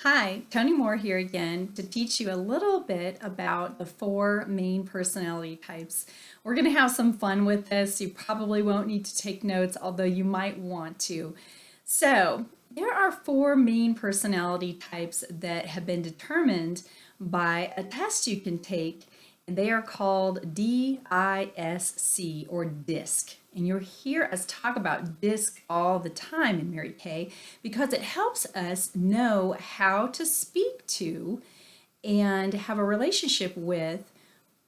Hi, Tony Moore here again to teach you a little bit about the four main personality types. We're going to have some fun with this. You probably won't need to take notes, although you might want to. So, there are four main personality types that have been determined by a test you can take, and they are called D.I.S.C or DISC. And you'll hear us talk about DISC all the time in Mary Kay because it helps us know how to speak to and have a relationship with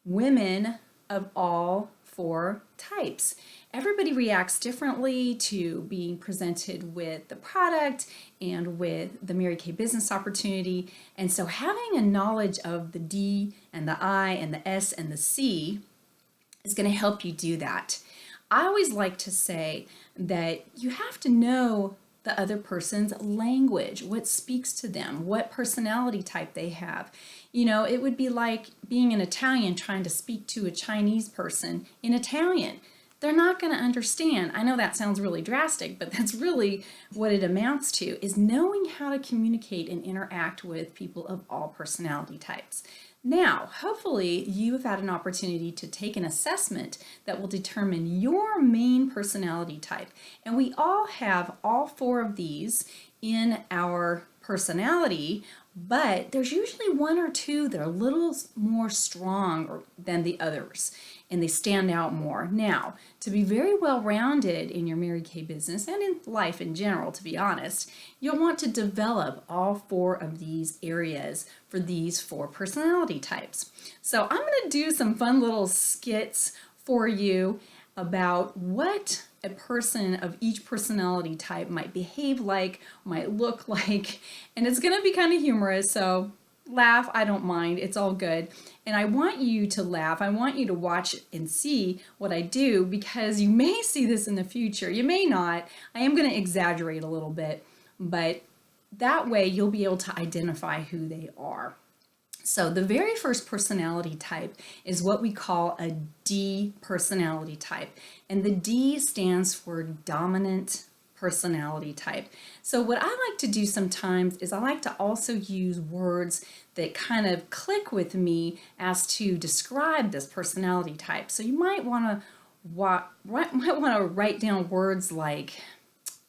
women of all four types. Everybody reacts differently to being presented with the product and with the Mary Kay business opportunity. And so having a knowledge of the D and the I and the S and the C is going to help you do that. I always like to say that you have to know the other person's language, what speaks to them, what personality type they have. You know, it would be like being an Italian trying to speak to a Chinese person in Italian. They're not going to understand. I know that sounds really drastic, but that's really what it amounts to, is knowing how to communicate and interact with people of all personality types. Now, hopefully you have had an opportunity to take an assessment that will determine your main personality type. And we all have all four of these in our personality, but there's usually one or two that are a little more strong than the others, and they stand out more. Now, to be very well-rounded in your Mary Kay business and in life in general, to be honest, you'll want to develop all four of these areas for these four personality types. So I'm going to do some fun little skits for you about what a person of each personality type might behave like, might look like, and it's going to be kind of humorous, so laugh, I don't mind, it's all good. And I want you to laugh, I want you to watch and see what I do, because you may see this in the future, you may not. I am going to exaggerate a little bit, but that way you'll be able to identify who they are. So the very first personality type is what we call a D personality type. And the D stands for dominant personality type. So what I like to do sometimes is I like to also use words that kind of click with me as to describe this personality type. So you might want to write down words like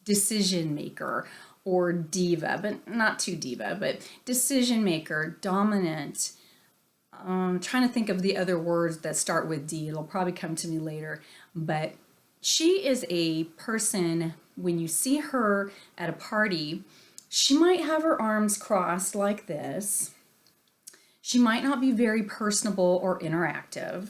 decision maker or diva, but not too diva, but decision maker, dominant. Trying to think of the other words that start with D. It'll probably come to me later. But she is a person, when you see her at a party, she might have her arms crossed like this. She might not be very personable or interactive.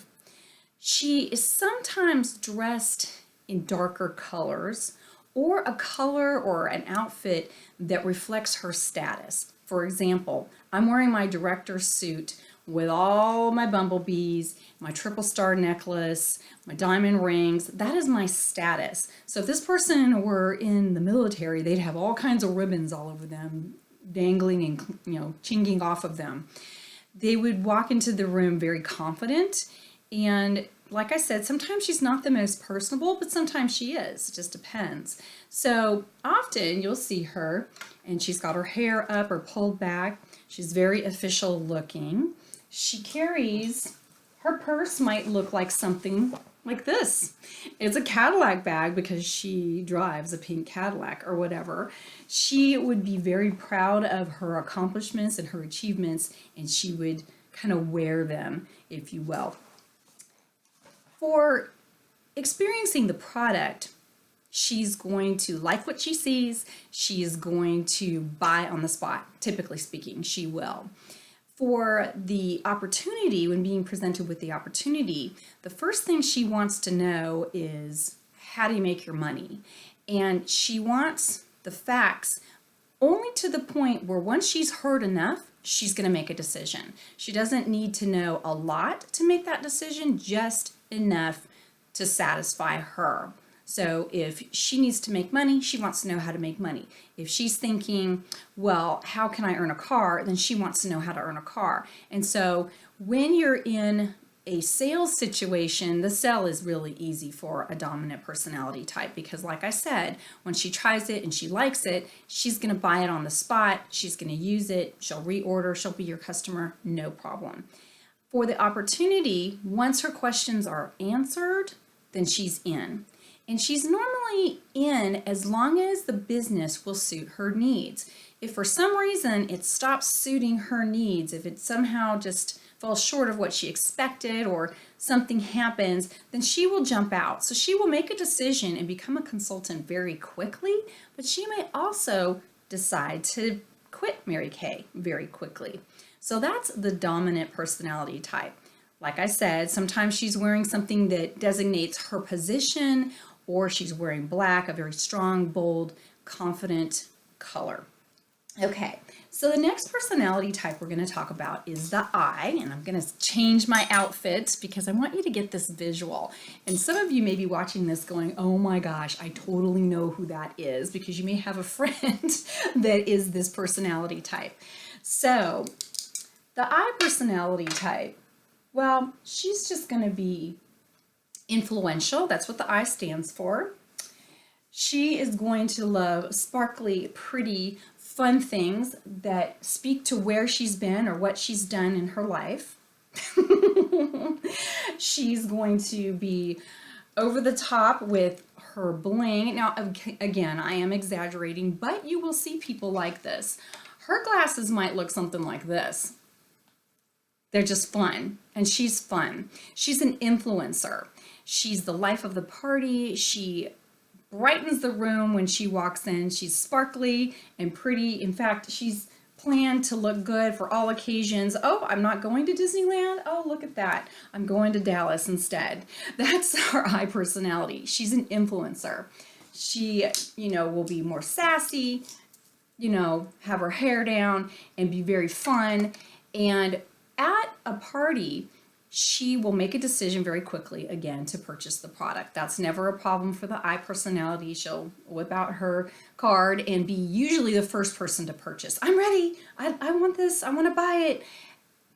She is sometimes dressed in darker colors, or a color or an outfit that reflects her status. For example, I'm wearing my director's suit with all my bumblebees, my triple star necklace, my diamond rings. That is my status. So if this person were in the military, they'd have all kinds of ribbons all over them, dangling and chinging off of them. They would walk into the room very confident, and like I said, sometimes she's not the most personable, but sometimes she is. It just depends. So often you'll see her and she's got her hair up or pulled back. She's very official looking. She carries, her purse might look like something like this. It's a Cadillac bag because she drives a pink Cadillac or whatever. She would be very proud of her accomplishments and her achievements, and she would kind of wear them, if you will. For experiencing the product, she's going to like what she sees. She is going to buy on the spot, typically speaking, she will. For the opportunity, when being presented with the opportunity, the first thing she wants to know is, how do you make your money? And she wants the facts only to the point where once she's heard enough, she's going to make a decision. She doesn't need to know a lot to make that decision, just enough to satisfy her. So if she needs to make money, she wants to know how to make money. If she's thinking, well, how can I earn a car? Then she wants to know how to earn a car. And so when you're in a sales situation, the sell is really easy for a dominant personality type because, like I said, when she tries it and she likes it, she's going to buy it on the spot. She's going to use it. She'll reorder. She'll be your customer. No problem. For the opportunity, once her questions are answered, then she's in. And she's normally in as long as the business will suit her needs. If for some reason it stops suiting her needs, if it somehow just falls short of what she expected or something happens, then she will jump out. So she will make a decision and become a consultant very quickly, but she may also decide to quit Mary Kay very quickly. So that's the dominant personality type. Like I said, sometimes she's wearing something that designates her position, or she's wearing black, a very strong, bold, confident color. Okay, so the next personality type we're going to talk about is the I, and I'm going to change my outfit because I want you to get this visual. And some of you may be watching this going, oh my gosh, I totally know who that is, because you may have a friend that is this personality type. So the I personality type, well, she's just going to be influential. That's what the I stands for. She is going to love sparkly, pretty, fun things that speak to where she's been or what she's done in her life. She's going to be over the top with her bling. Now, again, I am exaggerating, but you will see people like this. Her glasses might look something like this. They're just fun, and she's fun. She's an influencer. She's the life of the party. She brightens the room when she walks in. She's sparkly and pretty. In fact, she's planned to look good for all occasions. Oh, I'm not going to Disneyland. Oh, look at that. I'm going to Dallas instead. That's her I personality. She's an influencer. She, will be more sassy, have her hair down and be very fun. And at a party, she will make a decision very quickly, again, to purchase the product. That's never a problem for the I personality. She'll whip out her card and be usually the first person to purchase. I'm ready. I want this. I want to buy it.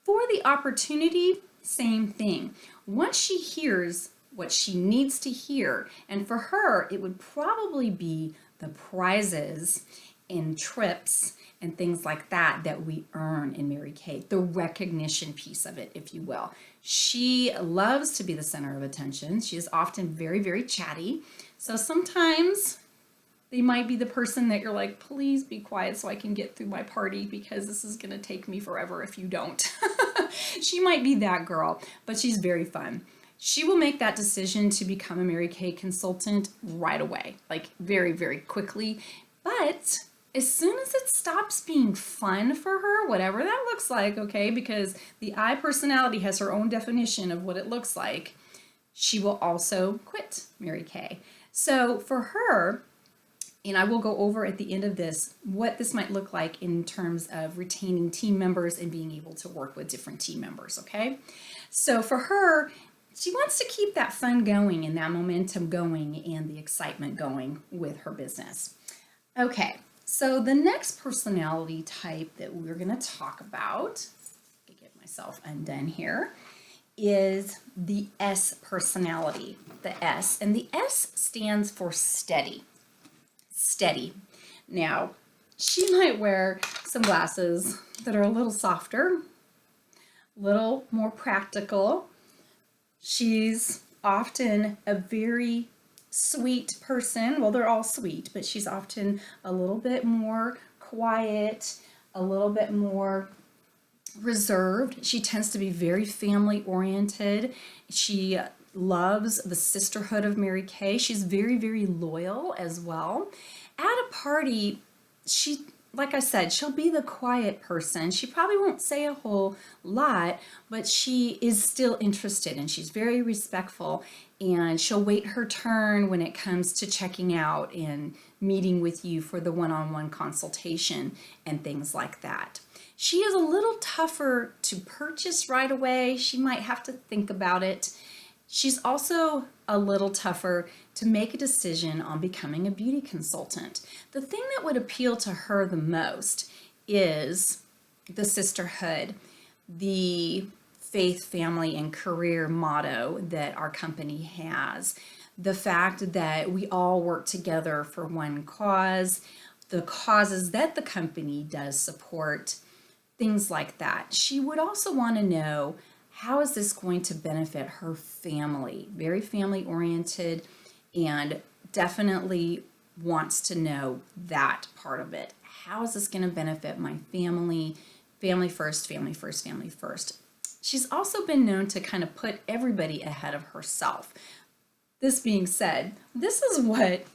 For the opportunity, same thing. Once she hears what she needs to hear, and for her, it would probably be the prizes and trips and things like that that we earn in Mary Kay, the recognition piece of it, if you will. She loves to be the center of attention. She is often very, very chatty. So sometimes they might be the person that you're like, please be quiet so I can get through my party because this is going to take me forever if you don't. She might be that girl, but she's very fun. She will make that decision to become a Mary Kay consultant right away, like very, very quickly. But as soon as it stops being fun for her, whatever that looks like, okay, because the I personality has her own definition of what it looks like, she will also quit Mary Kay. So for her, and I will go over at the end of this what this might look like in terms of retaining team members and being able to work with different team members, okay? So for her, she wants to keep that fun going and that momentum going and the excitement going with her business. Okay. So the next personality type that we're going to talk about, get myself undone here, is the S personality, the S. And the S stands for steady. Steady. Now, she might wear some glasses that are a little softer, a little more practical. She's often a very sweet person. Well, they're all sweet, but she's often a little bit more quiet, a little bit more reserved. She tends to be very family oriented. She loves the sisterhood of Mary Kay. She's very, very loyal as well. At a party, like I said, she'll be the quiet person. She probably won't say a whole lot, but she is still interested and she's very respectful, and she'll wait her turn when it comes to checking out and meeting with you for the one-on-one consultation and things like that. She is a little tougher to purchase right away. She might have to think about it. She's also a little tougher to make a decision on becoming a beauty consultant. The thing that would appeal to her the most is the sisterhood, the faith, family, and career motto that our company has. The fact that we all work together for one cause, the causes that the company does support, things like that. She would also want to know, how is this going to benefit her family? Very family oriented, and definitely wants to know that part of it. How is this going to benefit my family? Family first, family first, family first. She's also been known to kind of put everybody ahead of herself. This being said, this is what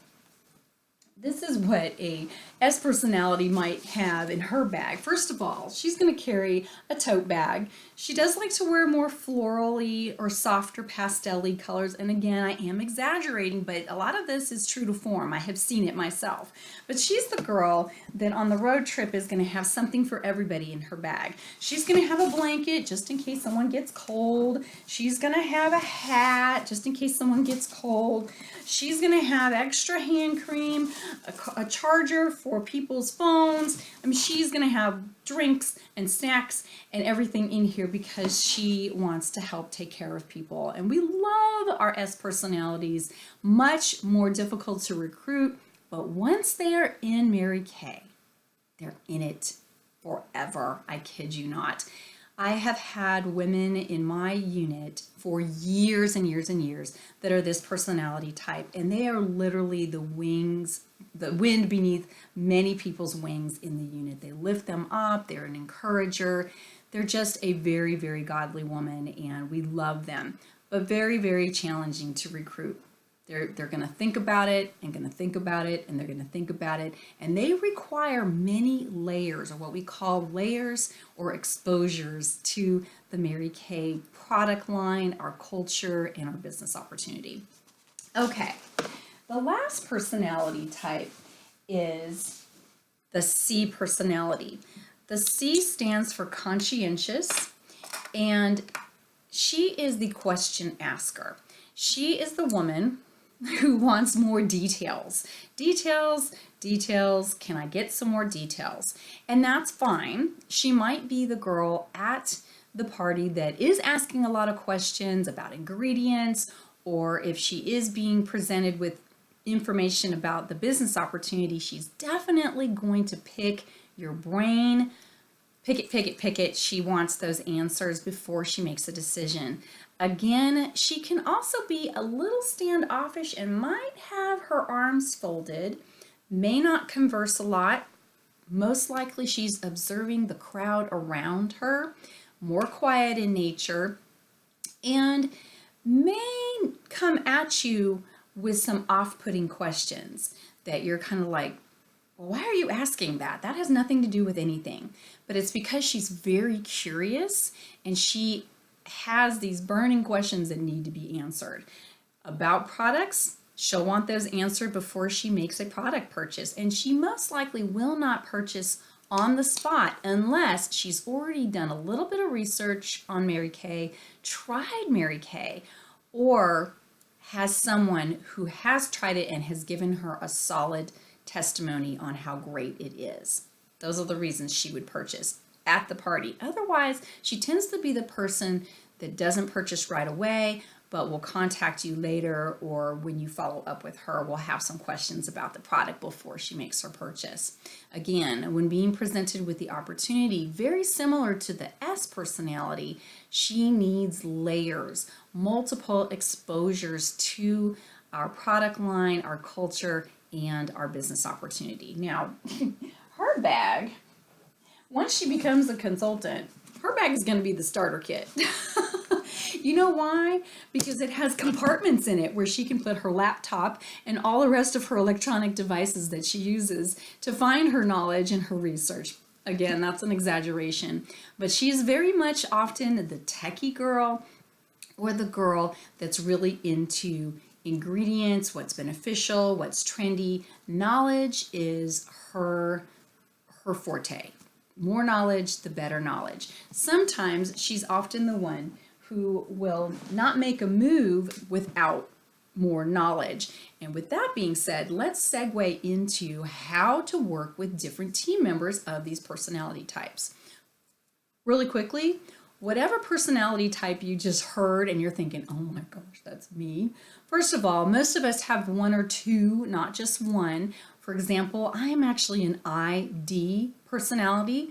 a S personality might have in her bag. First of all, she's going to carry a tote bag. She does like to wear more florally or softer pastel-y colors. And again, I am exaggerating, but a lot of this is true to form. I have seen it myself. But she's the girl that on the road trip is going to have something for everybody in her bag. She's going to have a blanket just in case someone gets cold. She's going to have a hat just in case someone gets cold. She's going to have extra hand cream, a charger for people's phones. I mean, she's going to have drinks and snacks and everything in here because she wants to help take care of people. And we love our S personalities, much more difficult to recruit, but once they are in Mary Kay, they're in it forever. I kid you not. I have had women in my unit for years and years and years that are this personality type, and they are literally the wings, the wind beneath many people's wings in the unit. They lift them up, they're an encourager. They're just a very, very godly woman, and we love them, but very, very challenging to recruit. They're going to think about it and going to think about it and they're going to think about it. And they require many layers, or what we call layers or exposures, to the Mary Kay product line, our culture, and our business opportunity. Okay, the last personality type is the C personality. The C stands for conscientious, and she is the question asker. She is the woman who wants more details. Details, can I get some more details? And that's fine. She might be the girl at the party that is asking a lot of questions about ingredients, or if she is being presented with information about the business opportunity, she's definitely going to pick your brain. Pick it. She wants those answers before she makes a decision. Again, she can also be a little standoffish and might have her arms folded, may not converse a lot. Most likely she's observing the crowd around her, more quiet in nature, and may come at you with some off-putting questions that you're kind of like, well, why are you asking that? That has nothing to do with anything. But it's because she's very curious and she has these burning questions that need to be answered. About products, she'll want those answered before she makes a product purchase. And she most likely will not purchase on the spot unless she's already done a little bit of research on Mary Kay, tried Mary Kay, or has someone who has tried it and has given her a solid testimony on how great it is. Those are the reasons she would purchase at the party. Otherwise, she tends to be the person that doesn't purchase right away, but will contact you later, or when you follow up with her, will have some questions about the product before she makes her purchase. Again, when being presented with the opportunity, very similar to the S personality, she needs layers, multiple exposures to our product line, our culture, and our business opportunity. Now, her bag, once she becomes a consultant, her bag is going to be the starter kit. You know why? Because it has compartments in it where she can put her laptop and all the rest of her electronic devices that she uses to find her knowledge and her research. Again, that's an exaggeration, but she's very much often the techie girl or the girl that's really into ingredients, what's beneficial, what's trendy. Knowledge is her forte. More knowledge, the better knowledge. Sometimes she's often the one who will not make a move without more knowledge. And with that being said, let's segue into how to work with different team members of these personality types. Really quickly, whatever personality type you just heard and you're thinking, oh my gosh, that's me. First of all, most of us have one or two, not just one. For example, I am actually an ID personality.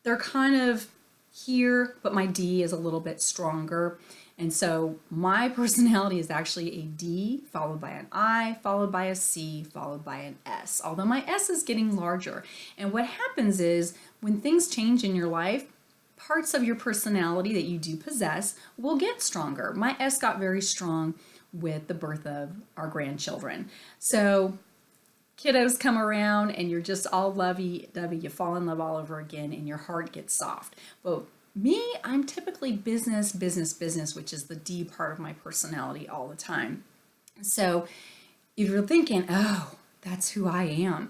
They're kind of here, but my D is a little bit stronger. And so my personality is actually a D, followed by an I, followed by a C, followed by an S, although my S is getting larger. And what happens is when things change in your life, parts of your personality that you do possess will get stronger. My S got very strong with the birth of our grandchildren. So kiddos come around and you're just all lovey-dovey, you fall in love all over again and your heart gets soft. But me, I'm typically business, business, business, which is the D part of my personality all the time. So if you're thinking, oh, that's who I am,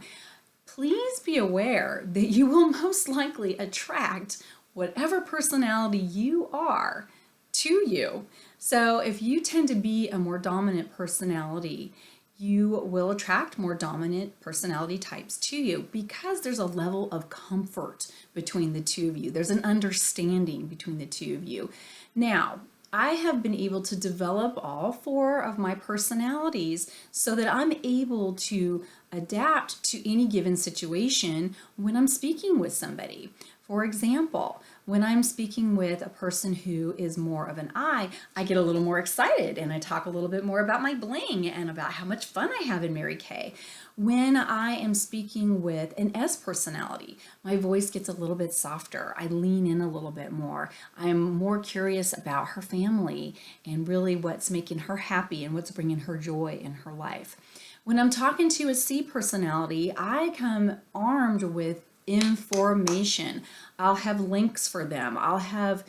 please be aware that you will most likely attract whatever personality you are to you. So if you tend to be a more dominant personality, you will attract more dominant personality types to you because there's a level of comfort between the two of you. There's an understanding between the two of you. Now, I have been able to develop all four of my personalities so that I'm able to adapt to any given situation when I'm speaking with somebody. For example, when I'm speaking with a person who is more of an I get a little more excited and I talk a little bit more about my bling and about how much fun I have in Mary Kay. When I am speaking with an S personality, my voice gets a little bit softer. I lean in a little bit more. I'm more curious about her family and really what's making her happy and what's bringing her joy in her life. When I'm talking to a C personality, I come armed with information. I'll have links for them. I'll have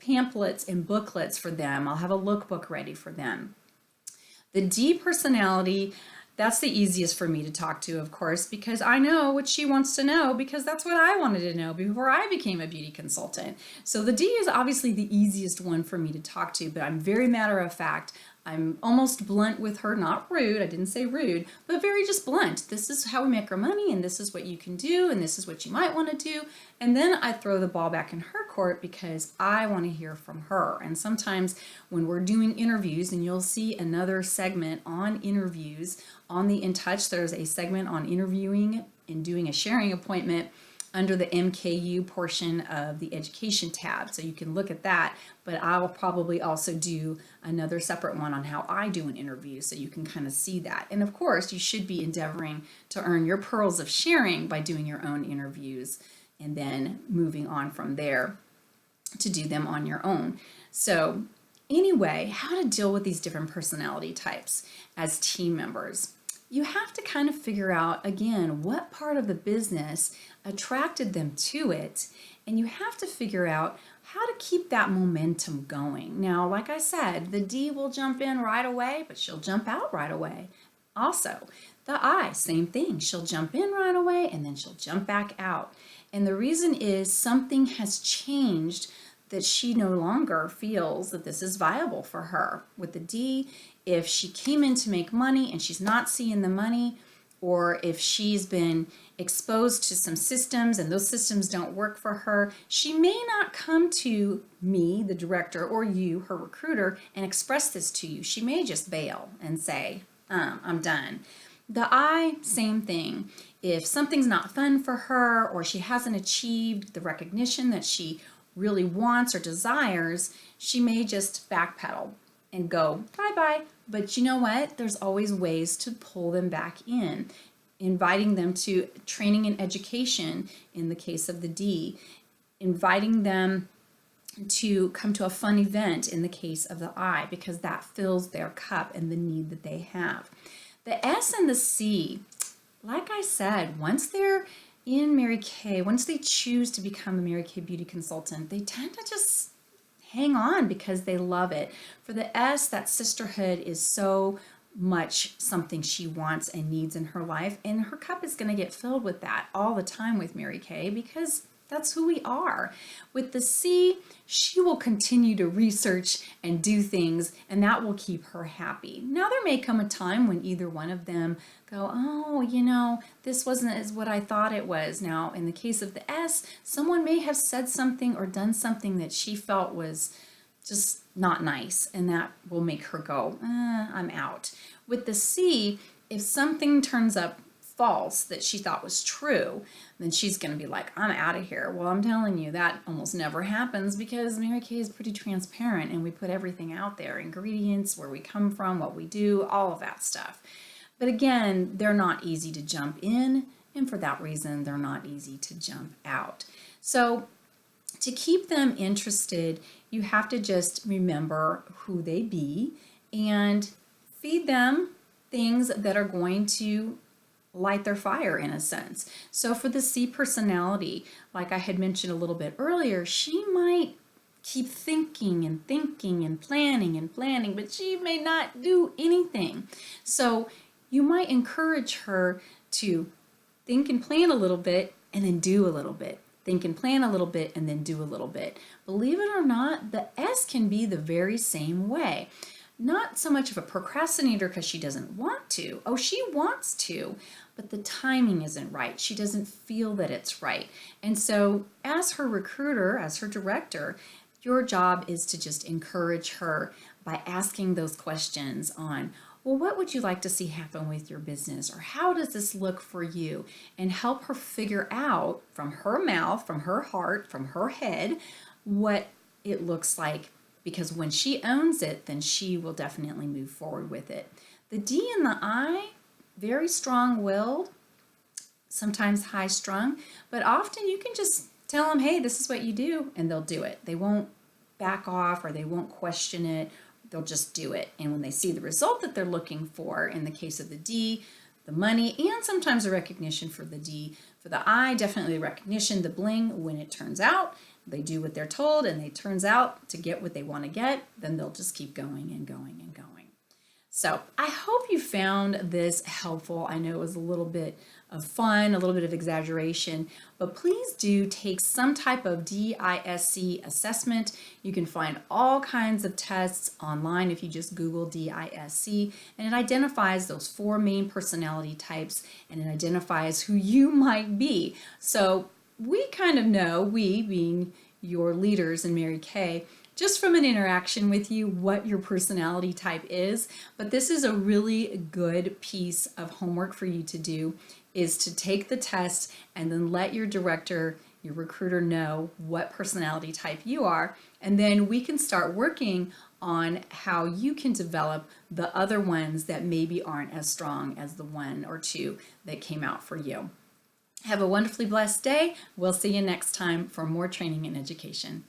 pamphlets and booklets for them. I'll have a lookbook ready for them. The D personality, that's the easiest for me to talk to, of course, because I know what she wants to know because that's what I wanted to know before I became a beauty consultant. So the D is obviously the easiest one for me to talk to, but I'm very matter of fact. I'm almost blunt with her, not rude, I didn't say rude, but very just blunt. This is how we make our money and this is what you can do and this is what you might want to do. And then I throw the ball back in her court because I want to hear from her. And sometimes when we're doing interviews, and you'll see another segment on interviews on the In Touch, there's a segment on interviewing and doing a sharing appointment under the MKU portion of the education tab. So you can look at that, but I'll probably also do another separate one on how I do an interview so you can kind of see that. And of course, you should be endeavoring to earn your pearls of sharing by doing your own interviews and then moving on from there to do them on your own. So anyway, how to deal with these different personality types as team members. You have to kind of figure out, again, what part of the business attracted them to it, and you have to figure out how to keep that momentum going. Now, like I said, the D will jump in right away, but she'll jump out right away. Also, the I, same thing. She'll jump in right away, and then she'll jump back out. And the reason is something has changed that she no longer feels that this is viable for her. With the D, if she came in to make money and she's not seeing the money, or if she's been exposed to some systems and those systems don't work for her, she may not come to me, the director, or you, her recruiter, and express this to you. She may just bail and say, I'm done. The I, same thing. If something's not fun for her or she hasn't achieved the recognition that she really wants or desires, she may just backpedal and go bye-bye. But you know what? There's always ways to pull them back in, inviting them to training and education in the case of the D, inviting them to come to a fun event in the case of the I, because that fills their cup and the need that they have. The S and the C, like I said, once they're in Mary Kay, once they choose to become a Mary Kay beauty consultant, they tend to just hang on because they love it. For the S, that sisterhood is so much something she wants and needs in her life, and her cup is going to get filled with that all the time with Mary Kay because That's who we are. With the C, she will continue to research and do things, and that will keep her happy. Now, there may come a time when either one of them go, oh, this wasn't as what I thought it was. Now, in the case of the S, someone may have said something or done something that she felt was just not nice, and that will make her go, I'm out. With the C, if something turns up false that she thought was true, then she's going to be like, I'm out of here. Well, I'm telling you, that almost never happens because Mary Kay is pretty transparent and we put everything out there, ingredients, where we come from, what we do, all of that stuff. But again, they're not easy to jump in, and for that reason, they're not easy to jump out. So to keep them interested, you have to just remember who they be and feed them things that are going to light their fire, in a sense. So for the C personality, like I had mentioned a little bit earlier, she might keep thinking and thinking and planning, but she may not do anything. So you might encourage her to think and plan a little bit and then do a little bit. Think and plan a little bit and then do a little bit. Believe it or not, the S can be the very same way. Not so much of a procrastinator because she doesn't want to. Oh, she wants to, but the timing isn't right. She doesn't feel that it's right. And so as her recruiter, as her director, your job is to just encourage her by asking those questions on, well, what would you like to see happen with your business? Or how does this look for you? And help her figure out from her mouth, from her heart, from her head, what it looks like. Because when she owns it, then she will definitely move forward with it. The D and the I, very strong-willed, sometimes high-strung, but often you can just tell them, hey, this is what you do, and they'll do it. They won't back off or they won't question it. They'll just do it. And when they see the result that they're looking for, in the case of the D, the money, and sometimes the recognition for the D. For the I, definitely the recognition, the bling, when it turns out, they do what they're told and it turns out to get what they want to get, then they'll just keep going and going and going. So I hope you found this helpful. I know it was a little bit of fun, a little bit of exaggeration, but please do take some type of D.I.S.C assessment. You can find all kinds of tests online if you just Google D.I.S.C, and it identifies those 4 main personality types, and it identifies who you might be. So we kind of know, we being your leaders in Mary Kay, just from an interaction with you, what your personality type is. But this is a really good piece of homework for you to do, is to take the test and then let your director, your recruiter, know what personality type you are. And then we can start working on how you can develop the other ones that maybe aren't as strong as the 1 or 2 that came out for you. Have a wonderfully blessed day. We'll see you next time for more training and education.